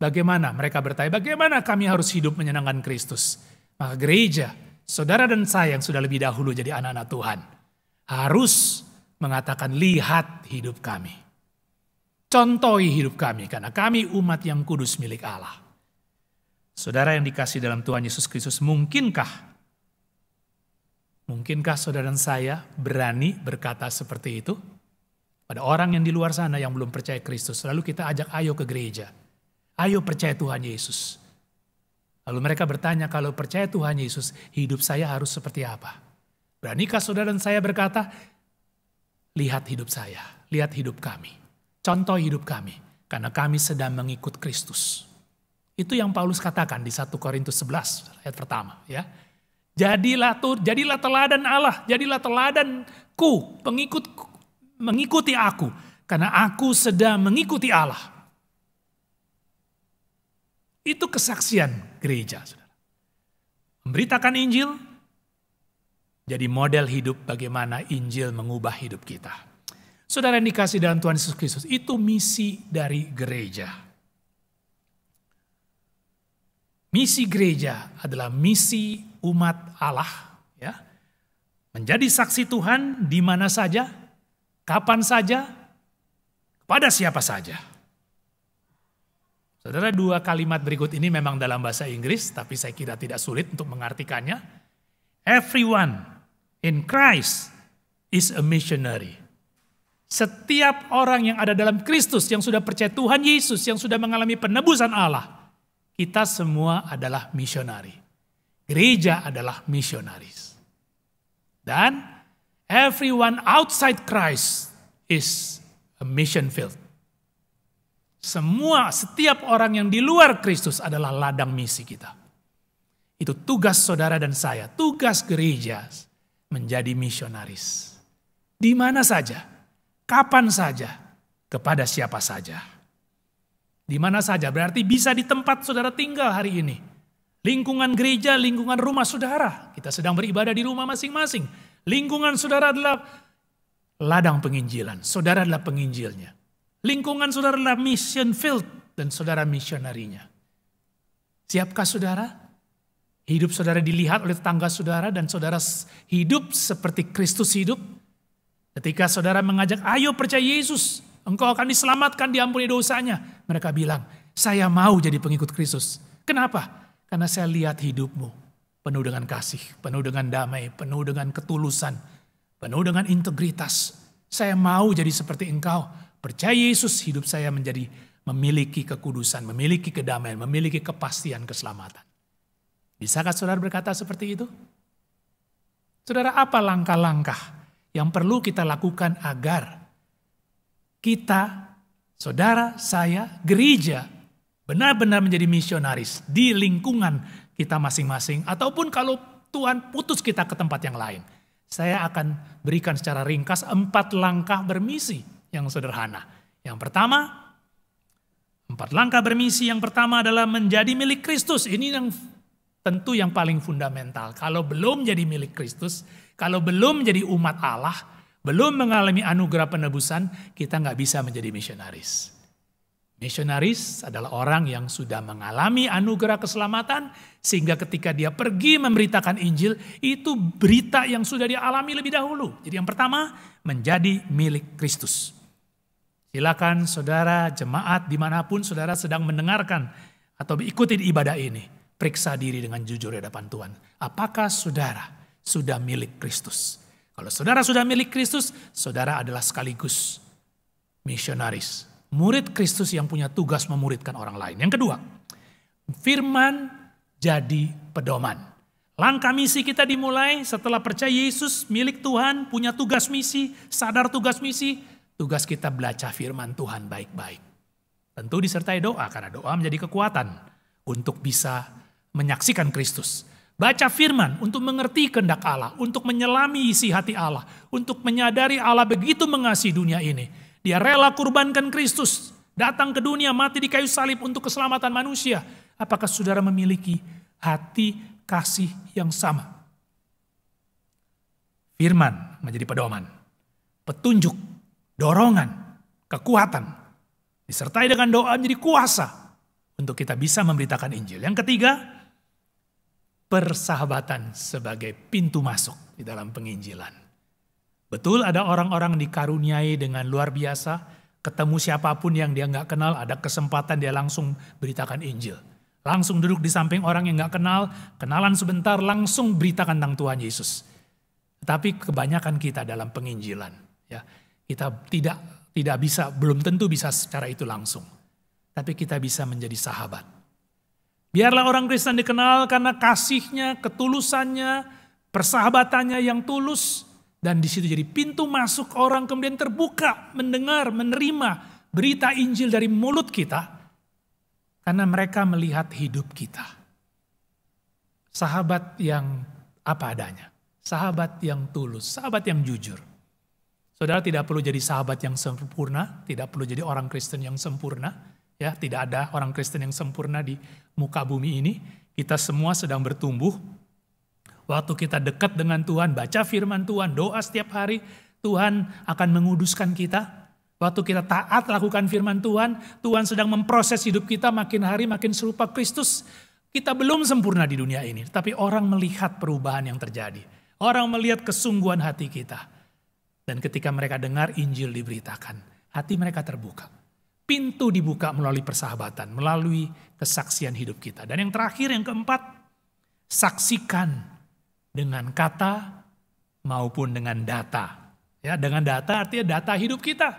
Bagaimana? Mereka bertanya, bagaimana kami harus hidup menyenangkan Kristus? Maka gereja, saudara dan saya yang sudah lebih dahulu jadi anak-anak Tuhan, harus mengatakan, lihat hidup kami. Contohi hidup kami, karena kami umat yang kudus milik Allah. Saudara yang dikasih dalam Tuhan Yesus Kristus, mungkinkah saudara dan saya berani berkata seperti itu pada orang yang di luar sana yang belum percaya Kristus? Lalu kita ajak, ayo ke gereja. Ayo percaya Tuhan Yesus. Lalu mereka bertanya, kalau percaya Tuhan Yesus, hidup saya harus seperti apa? Beranikah saudara dan saya berkata, lihat hidup saya, lihat hidup kami. Contoh hidup kami, karena kami sedang mengikut Kristus. Itu yang Paulus katakan di 1 Korintus 11 ayat pertama. Ya. Jadilah teladan Allah, jadilah teladanku, mengikuti aku, karena aku sedang mengikuti Allah. Itu kesaksian gereja, saudara. Memberitakan Injil, jadi model hidup bagaimana Injil mengubah hidup kita. Saudara yang dikasih dalam Tuhan Yesus Kristus, itu misi dari gereja. Misi gereja adalah misi umat Allah, ya. Menjadi saksi Tuhan di mana saja, kapan saja, kepada siapa saja. Saudara, 2 kalimat berikut ini memang dalam bahasa Inggris, tapi saya kira tidak sulit untuk mengartikannya. Everyone in Christ is a missionary. Setiap orang yang ada dalam Kristus, yang sudah percaya Tuhan Yesus, yang sudah mengalami penebusan Allah, kita semua adalah misionari. Gereja adalah misionaris. Dan everyone outside Christ is a mission field. Setiap orang yang di luar Kristus adalah ladang misi kita. Itu tugas saudara dan saya, tugas gereja menjadi misionaris. Di mana saja, kapan saja, kepada siapa saja. Di mana saja, berarti bisa di tempat saudara tinggal hari ini. Lingkungan gereja, lingkungan rumah saudara. Kita sedang beribadah di rumah masing-masing. Lingkungan saudara adalah ladang penginjilan. Saudara adalah penginjilnya. Lingkungan saudara adalah mission field dan saudara misionarinya. Siapkah saudara? Hidup saudara dilihat oleh tetangga saudara dan saudara hidup seperti Kristus hidup. Ketika saudara mengajak, ayo percaya Yesus, engkau akan diselamatkan, diampuni dosanya. Mereka bilang, saya mau jadi pengikut Kristus. Kenapa? Karena saya lihat hidupmu penuh dengan kasih, penuh dengan damai, penuh dengan ketulusan, penuh dengan integritas. Saya mau jadi seperti engkau. Percaya Yesus, hidup saya menjadi memiliki kekudusan, memiliki kedamaian, memiliki kepastian keselamatan. Bisakah saudara berkata seperti itu? Saudara, apa langkah-langkah yang perlu kita lakukan agar kita, saudara, saya, gereja, benar-benar menjadi misionaris di lingkungan kita masing-masing, ataupun kalau Tuhan putus kita ke tempat yang lain. Saya akan berikan secara ringkas 4 langkah bermisi yang sederhana. Yang pertama, 4 langkah bermisi. Yang pertama adalah menjadi milik Kristus. Ini yang tentu yang paling fundamental. Kalau belum jadi milik Kristus, kalau belum jadi umat Allah, belum mengalami anugerah penebusan, kita nggak bisa menjadi misionaris. Misionaris adalah orang yang sudah mengalami anugerah keselamatan, sehingga ketika dia pergi memberitakan Injil, itu berita yang sudah dia alami lebih dahulu. Jadi yang pertama, menjadi milik Kristus. Silakan saudara, jemaat dimanapun saudara sedang mendengarkan atau mengikuti ibadah ini, periksa diri dengan jujur di hadapan Tuhan. Apakah saudara sudah milik Kristus? Kalau saudara sudah milik Kristus, saudara adalah sekaligus misionaris. Murid Kristus yang punya tugas memuridkan orang lain. Yang kedua, firman jadi pedoman. Langkah misi kita dimulai setelah percaya Yesus, milik Tuhan, punya tugas misi, sadar tugas misi. Tugas kita belajar firman Tuhan baik-baik. Tentu disertai doa, karena doa menjadi kekuatan untuk bisa menyaksikan Kristus. Baca firman untuk mengerti kehendak Allah, untuk menyelami isi hati Allah, untuk menyadari Allah begitu mengasihi dunia ini. Dia rela kurbankan Kristus, datang ke dunia, mati di kayu salib untuk keselamatan manusia. Apakah saudara memiliki hati kasih yang sama. Firman menjadi pedoman, petunjuk, dorongan, kekuatan, disertai dengan doa menjadi kuasa untuk kita bisa memberitakan Injil. Yang ketiga, persahabatan sebagai pintu masuk di dalam penginjilan. Betul ada orang-orang dikaruniai dengan luar biasa, ketemu siapapun yang dia nggak kenal, ada kesempatan dia langsung beritakan Injil. Langsung duduk di samping orang yang nggak kenal, kenalan sebentar, langsung beritakan tentang Tuhan Yesus. Tapi kebanyakan kita dalam penginjilan, ya, kita tidak bisa, belum tentu bisa secara itu langsung. Tapi kita bisa menjadi sahabat. Biarlah orang Kristen dikenal karena kasihnya, ketulusannya, persahabatannya yang tulus. Dan di situ jadi pintu masuk orang kemudian terbuka, mendengar, menerima berita Injil dari mulut kita. Karena mereka melihat hidup kita. Sahabat yang apa adanya. Sahabat yang tulus, sahabat yang jujur. Saudara tidak perlu jadi sahabat yang sempurna, tidak perlu jadi orang Kristen yang sempurna. Ya, tidak ada orang Kristen yang sempurna di muka bumi ini. Kita semua sedang bertumbuh. Waktu kita dekat dengan Tuhan, baca firman Tuhan, doa setiap hari, Tuhan akan menguduskan kita. Waktu kita taat lakukan firman Tuhan, Tuhan sedang memproses hidup kita makin hari makin serupa Kristus. Kita belum sempurna di dunia ini, tapi orang melihat perubahan yang terjadi. Orang melihat kesungguhan hati kita. Dan ketika mereka dengar Injil diberitakan, hati mereka terbuka. Pintu dibuka melalui persahabatan, melalui kesaksian hidup kita. Dan yang terakhir, yang keempat, saksikan dengan kata maupun dengan data. Ya, dengan data artinya data hidup kita.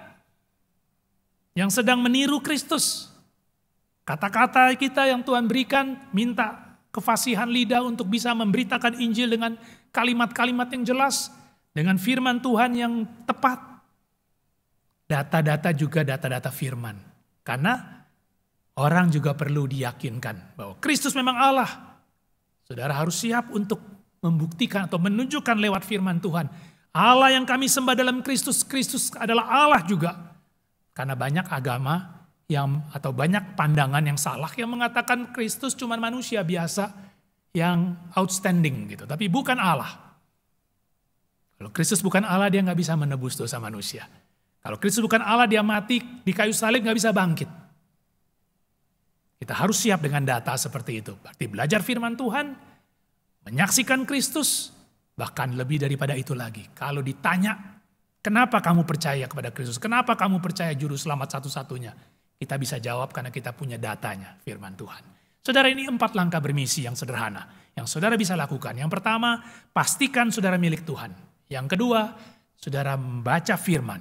Yang sedang meniru Kristus. Kata-kata kita yang Tuhan berikan, minta kefasihan lidah untuk bisa memberitakan Injil dengan kalimat-kalimat yang jelas. Dengan firman Tuhan yang tepat. Data-data juga data-data firman. Karena orang juga perlu diyakinkan bahwa Kristus memang Allah. Saudara harus siap untuk membuktikan atau menunjukkan lewat firman Tuhan. Allah yang kami sembah dalam Kristus, Kristus adalah Allah juga. Karena banyak agama atau banyak pandangan yang salah yang mengatakan Kristus cuma manusia biasa yang outstanding gitu. Tapi bukan Allah. Kalau Kristus bukan Allah, dia nggak bisa menebus dosa manusia. Kalau Kristus bukan Allah, dia mati di kayu salib nggak bisa bangkit. Kita harus siap dengan data seperti itu. Berarti belajar firman Tuhan, menyaksikan Kristus, bahkan lebih daripada itu lagi. Kalau ditanya, kenapa kamu percaya kepada Kristus? Kenapa kamu percaya juru selamat satu-satunya? Kita bisa jawab karena kita punya datanya, firman Tuhan. Saudara, ini 4 langkah bermisi yang sederhana, yang saudara bisa lakukan. Yang pertama, pastikan saudara milik Tuhan. Yang kedua, saudara membaca firman.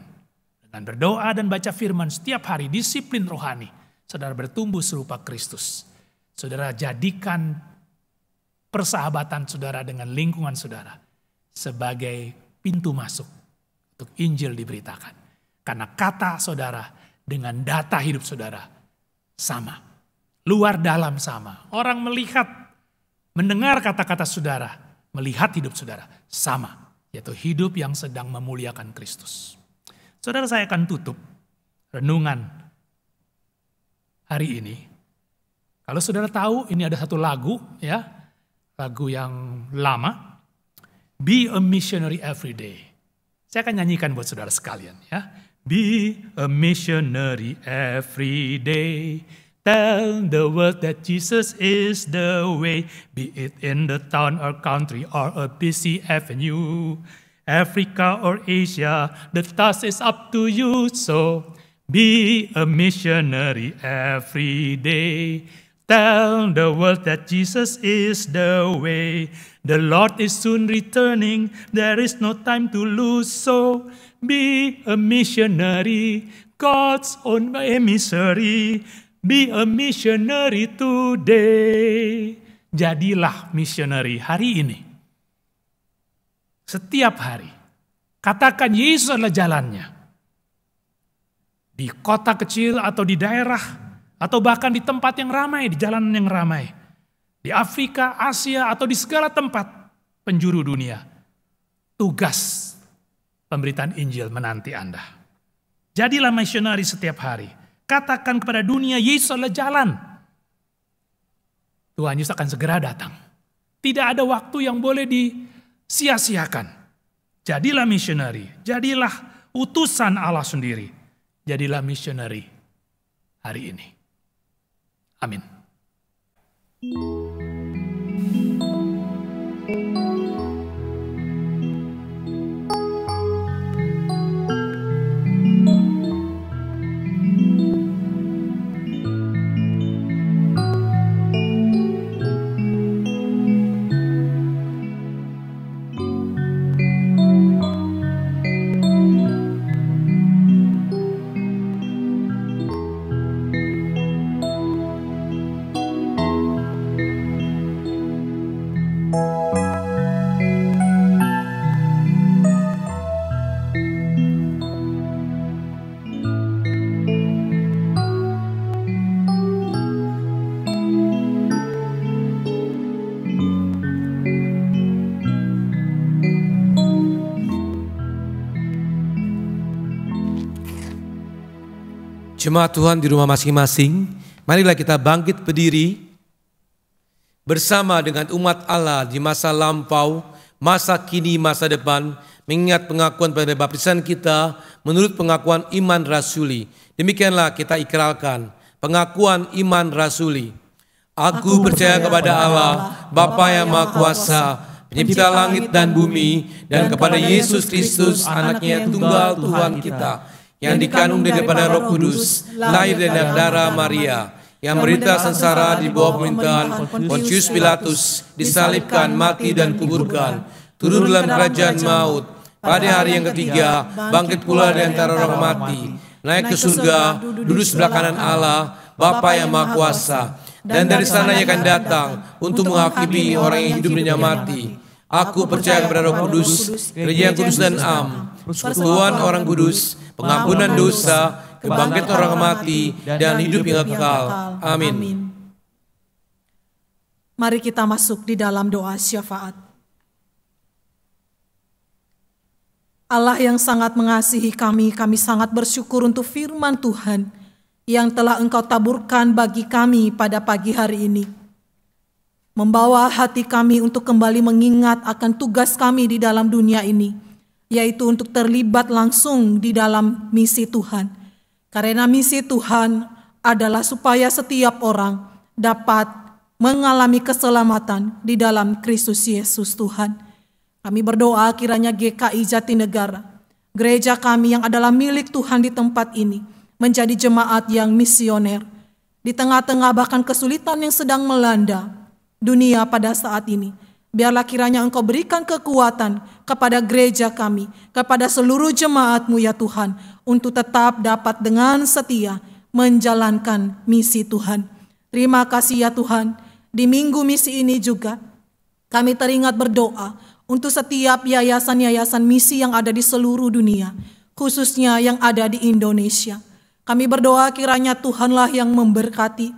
Dengan berdoa dan baca firman setiap hari, disiplin rohani. Saudara bertumbuh serupa Kristus. Saudara jadikan persahabatan saudara dengan lingkungan saudara sebagai pintu masuk untuk Injil diberitakan. Karena kata saudara dengan data hidup saudara sama. Luar dalam sama. Orang melihat, mendengar kata-kata saudara, melihat hidup saudara sama. Yaitu hidup yang sedang memuliakan Kristus. Saudara, saya akan tutup renungan hari ini. Kalau saudara tahu ini ada satu lagu ya. Lagu yang lama, Be a Missionary Every Day. Saya akan nyanyikan buat saudara sekalian ya. Be a missionary every day. Tell the world that Jesus is the way. Be it in the town or country or a busy avenue. Africa or Asia, the task is up to you. So be a missionary every day. Tell the world that Jesus is the way. The Lord is soon returning. There is no time to lose. So be a missionary, God's own emissary. Be a missionary today. Jadilah missionary hari ini. Setiap hari. Katakan Yesus adalah jalannya. Di kota kecil atau di daerah, atau bahkan di tempat yang ramai, di jalanan yang ramai. Di Afrika, Asia, atau di segala tempat penjuru dunia. Tugas pemberitaan Injil menanti Anda. Jadilah misionari setiap hari. Katakan kepada dunia, Yesus adalah jalan. Tuhan Yesus akan segera datang. Tidak ada waktu yang boleh disia-siakan. Jadilah missionary, jadilah utusan Allah sendiri. Jadilah missionary hari ini. Amin. Jemaat Tuhan di rumah masing-masing, marilah kita bangkit berdiri bersama dengan umat Allah di masa lampau, masa kini, masa depan, mengingat pengakuan pada baptisan kita menurut pengakuan iman rasuli. Demikianlah kita ikrarkan pengakuan iman rasuli. Aku percaya kepada Allah, Bapa yang Maha Kuasa, pencipta langit dan bumi, dan kepada Yesus Kristus, anaknya yang tunggal Tuhan kita, yang dikandung daripada Roh Kudus, lahir dari darah Maria, yang menderita sengsara di bawah pemerintahan Pontius Pilatus, disalibkan, mati dan kuburkan, turun dalam kerajaan maut, pada hari yang ketiga bangkit pula dari antara orang mati, naik ke surga, duduk sebelah kanan Allah, Bapa yang Maha Kuasa, dan dari sana ia akan datang untuk menghakimi orang yang hidup dan yang mati. Aku percaya kepada Roh Kudus, gereja yang kudus dan am, persekutuan orang kudus, pengampunan dosa, kebangkitan orang mati, dan hidup yang kekal. Amin. Mari kita masuk di dalam doa syafaat. Allah yang sangat mengasihi kami sangat bersyukur untuk firman Tuhan yang telah Engkau taburkan bagi kami pada pagi hari ini. Membawa hati kami untuk kembali mengingat akan tugas kami di dalam dunia ini, yaitu untuk terlibat langsung di dalam misi Tuhan. Karena misi Tuhan adalah supaya setiap orang dapat mengalami keselamatan di dalam Kristus Yesus Tuhan. Kami berdoa kiranya GKI Jatinegara, gereja kami yang adalah milik Tuhan di tempat ini, menjadi jemaat yang misioner. Di tengah-tengah bahkan kesulitan yang sedang melanda dunia pada saat ini, biarlah kiranya Engkau berikan kekuatan kepada gereja kami, kepada seluruh jemaat-Mu ya Tuhan, untuk tetap dapat dengan setia menjalankan misi Tuhan. Terima kasih ya Tuhan, di minggu misi ini juga kami teringat berdoa untuk setiap yayasan-yayasan misi yang ada di seluruh dunia, khususnya yang ada di Indonesia. Kami berdoa kiranya Tuhanlah yang memberkati,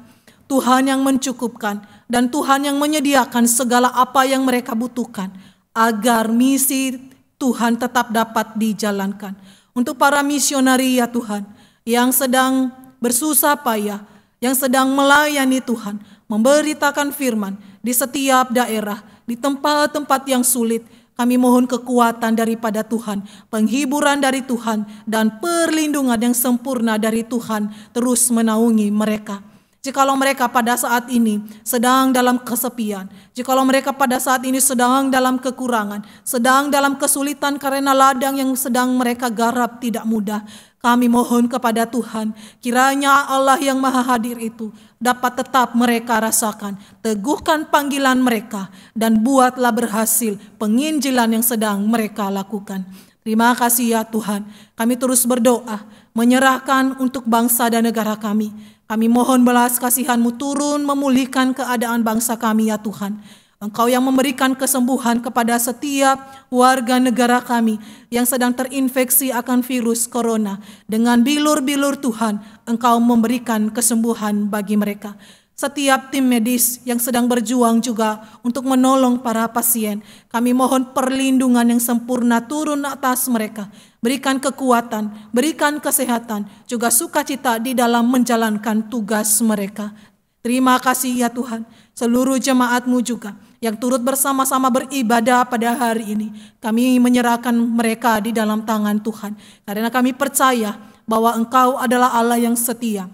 Tuhan yang mencukupkan, dan Tuhan yang menyediakan segala apa yang mereka butuhkan agar misi Tuhan tetap dapat dijalankan. Untuk para misionari ya Tuhan yang sedang bersusah payah, yang sedang melayani Tuhan, memberitakan firman di setiap daerah, di tempat-tempat yang sulit, kami mohon kekuatan daripada Tuhan, penghiburan dari Tuhan, dan perlindungan yang sempurna dari Tuhan terus menaungi mereka. Jikalau mereka pada saat ini sedang dalam kesepian, jikalau mereka pada saat ini sedang dalam kekurangan, sedang dalam kesulitan karena ladang yang sedang mereka garap tidak mudah, kami mohon kepada Tuhan, kiranya Allah yang Maha Hadir itu dapat tetap mereka rasakan, teguhkan panggilan mereka, dan buatlah berhasil penginjilan yang sedang mereka lakukan. Terima kasih ya Tuhan, kami terus berdoa, menyerahkan untuk bangsa dan negara kami. Kami mohon belas kasihan-Mu turun memulihkan keadaan bangsa kami ya Tuhan. Engkau yang memberikan kesembuhan kepada setiap warga negara kami yang sedang terinfeksi akan virus corona. Dengan bilur-bilur Tuhan, Engkau memberikan kesembuhan bagi mereka. Setiap tim medis yang sedang berjuang juga untuk menolong para pasien, kami mohon perlindungan yang sempurna turun atas mereka. Berikan kekuatan, berikan kesehatan, juga sukacita di dalam menjalankan tugas mereka. Terima kasih ya Tuhan, seluruh jemaat-Mu juga yang turut bersama-sama beribadah pada hari ini. Kami menyerahkan mereka di dalam tangan Tuhan, karena kami percaya bahwa Engkau adalah Allah yang setia,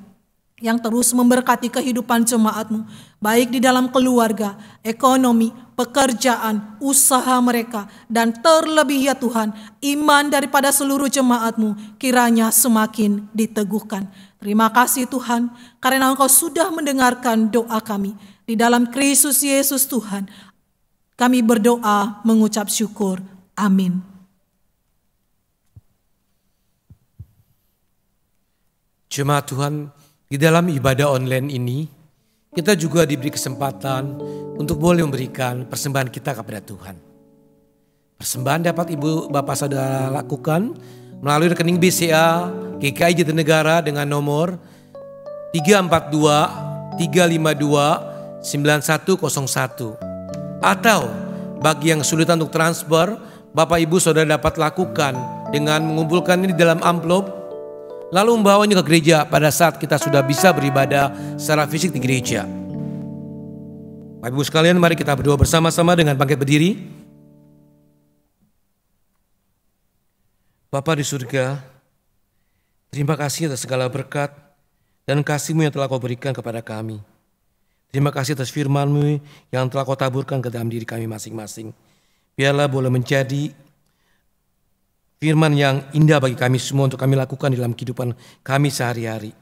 yang terus memberkati kehidupan jemaat-Mu, baik di dalam keluarga, ekonomi, pekerjaan, usaha mereka, dan terlebih ya Tuhan, iman daripada seluruh jemaat-Mu kiranya semakin diteguhkan. Terima kasih Tuhan, karena Engkau sudah mendengarkan doa kami. Di dalam Kristus Yesus Tuhan, kami berdoa mengucap syukur. Amin. Jemaat Tuhan, di dalam ibadah online ini, kita juga diberi kesempatan untuk boleh memberikan persembahan kita kepada Tuhan. Persembahan dapat Ibu Bapak Saudara lakukan melalui rekening BCA GKI Jatinegara dengan nomor 342 352 9101. Atau bagi yang kesulitan untuk transfer, Bapak Ibu Saudara dapat lakukan dengan mengumpulkannya di dalam amplop, lalu membawanya ke gereja pada saat kita sudah bisa beribadah secara fisik di gereja. Bapak Ibu sekalian, mari kita berdoa bersama-sama dengan bangkit berdiri. Bapa di surga, terima kasih atas segala berkat dan kasih-Mu yang telah Kau berikan kepada kami. Terima kasih atas firman-Mu yang telah Kau taburkan ke dalam diri kami masing-masing. Biarlah boleh menjadi firman yang indah bagi kami semua untuk kami lakukan dalam kehidupan kami sehari-hari.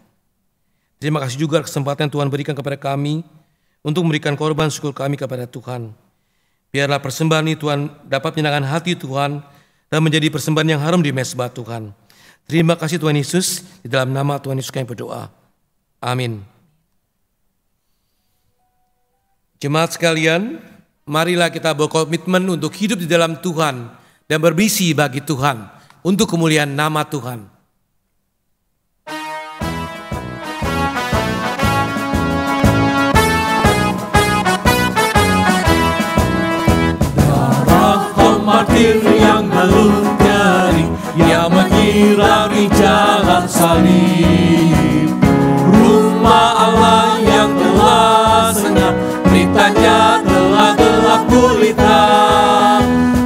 Terima kasih juga kesempatan Tuhan berikan kepada kami untuk memberikan korban syukur kami kepada Tuhan. Biarlah persembahan ini Tuhan dapat menyenangkan hati Tuhan dan menjadi persembahan yang harum di mezbah Tuhan. Terima kasih Tuhan Yesus, di dalam nama Tuhan Yesus kami berdoa. Amin. Jemaat sekalian, marilah kita berkomitmen untuk hidup di dalam Tuhan dan berbisi bagi Tuhan untuk kemuliaan nama Tuhan. Darah martir yang belum kering, yang menyirami jalan salib. Rumah Allah yang telah senyap, beritanya telah gelap gulita.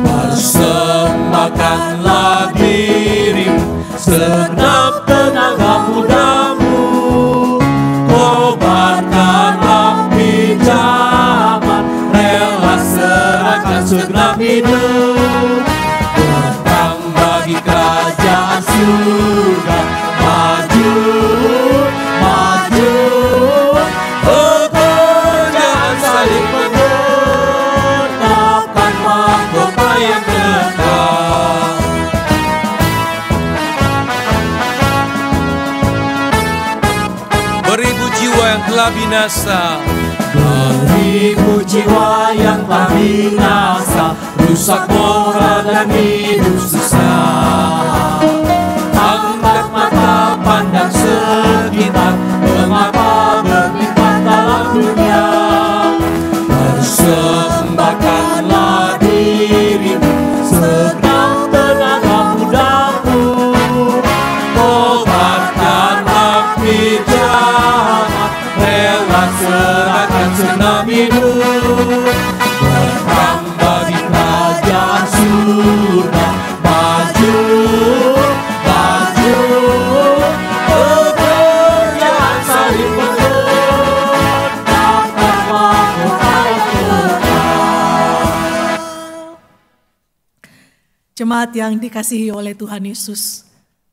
Persembahkanlah dirimu, segenap tenaga mudamu. Kobarkan api zaman, rela serahkan segenap hidup. Berperang bagi kerajaan surga, maju, maju. Pekerjaan salib menetapkan mahkota yang kekal. Beribu jiwa yang telah binasa, Beribu jiwa yang telah binasa, rusak moral dan hidup susah. Angkat mata pandang sekitar, mengapa berlimpah dalam dunia. Persembahkanlah dirimu, segenap tenaga mudamu. Kobarkan api jahat, rela serahkan segenap hidup. Berperang bagi kerajaan surga, maju, maju. Pekerjaan salib menetapkan mahkota yang kekal. Jemaat yang dikasihi oleh Tuhan Yesus,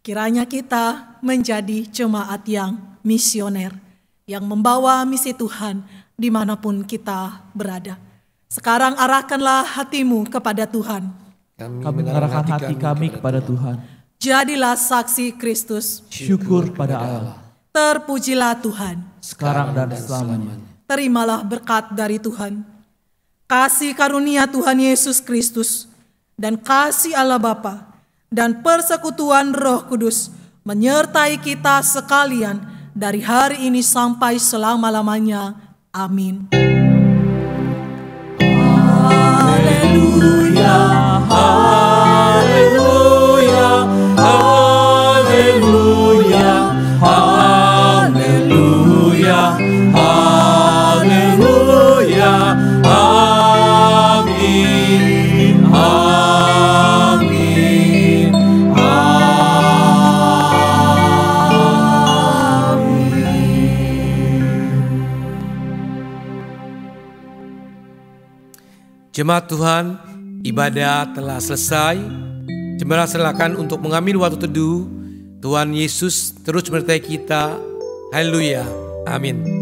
kiranya kita menjadi jemaat yang misioner, yang membawa misi Tuhan dimanapun kita berada. Sekarang arahkanlah hatimu kepada Tuhan. Kami mengarahkan hati kami kepada Tuhan. Jadilah saksi Kristus. Syukur pada Allah, Terpujilah Tuhan. sekarang dan selamanya. Terimalah berkat dari Tuhan. Kasih karunia Tuhan Yesus Kristus dan kasih Allah Bapa dan persekutuan Roh Kudus menyertai kita sekalian dari hari ini sampai selama-lamanya. Amin. Haleluya, haleluya, haleluya, haleluya, haleluya, haleluya. Jemaat Tuhan, ibadah telah selesai. Jemaat silakan untuk mengambil waktu teduh. Tuhan Yesus terus menyertai kita. Haleluya. Amin.